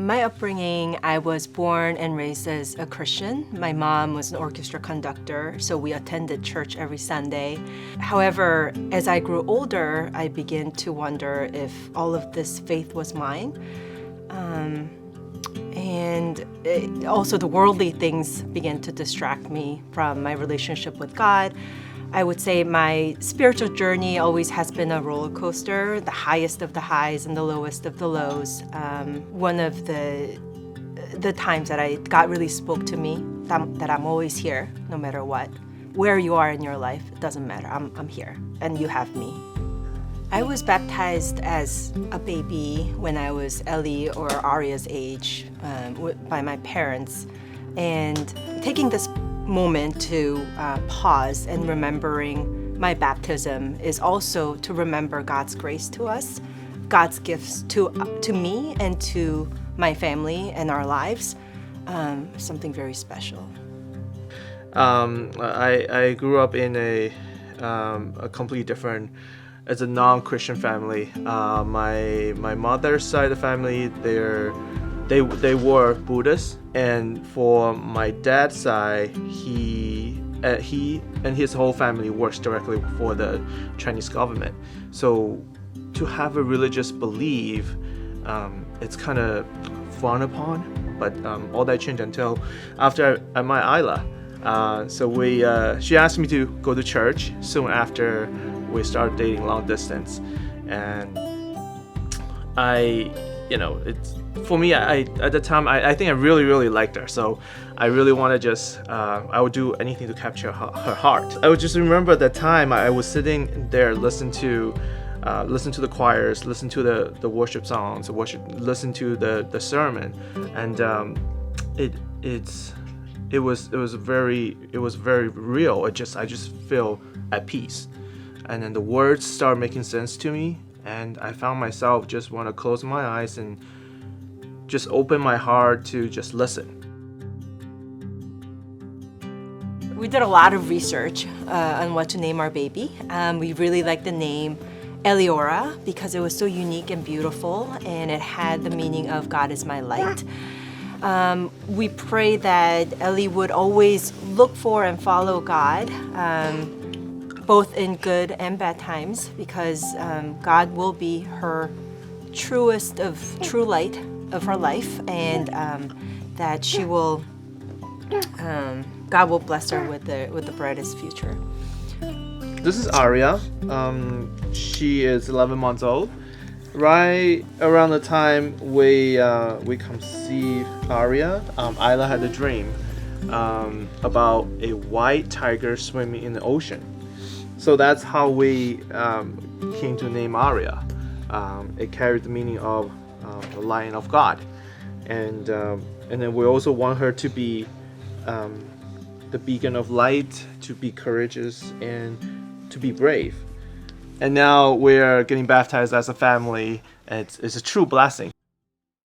My upbringing, I was born and raised as a Christian. My mom was an orchestra conductor, so we attended church every Sunday. However, as I grew older, I began to wonder if all of this faith was mine. Also the worldly things began to distract me from my relationship with God. I would say my spiritual journey always has been a roller coaster, the highest of the highs and the lowest of the lows. One of the times that God really spoke to me, that I'm always here, no matter what. Where you are in your life, it doesn't matter, I'm here, and you have me. I was baptized as a baby when I was Ellie or Aria's age by my parents. And taking this moment to pause and remembering my baptism is also to remember God's grace to us, God's gifts to me and to my family and our lives, something very special. I grew up in a completely different, as a non-Christian family. My mother's side of the family, they were Buddhists, and for my dad's side, he and his whole family works directly for the Chinese government. So to have a religious belief, it's kind of frowned upon. But all that changed until after I met Isla. She asked me to go to church soon after we started dating long distance, and for me, at the time, I think I really liked her. So I really want to I would do anything to capture her heart. I would just remember the time I was sitting there, listen to the choirs, listen to the worship songs, listen to the sermon, and it was very real. I just feel at peace, and then the words start making sense to me, and I found myself just want to close my eyes and just open my heart to just listen. We did a lot of research on what to name our baby. We really liked the name Eliora because it was so unique and beautiful, and it had the meaning of God is my light. We pray that Ellie would always look for and follow God, both in good and bad times, because God will be her truest of true light of her life, and that she will, God will bless her with the brightest future. This is Aria. She is 11 months old. Right around the time we conceived Aria, Isla had a dream about a white tiger swimming in the ocean. So that's how we came to name Aria. It carried the meaning of the Lion of God, and then we also want her to be the beacon of light, to be courageous and to be brave. And now we're getting baptized as a family. It's a true blessing.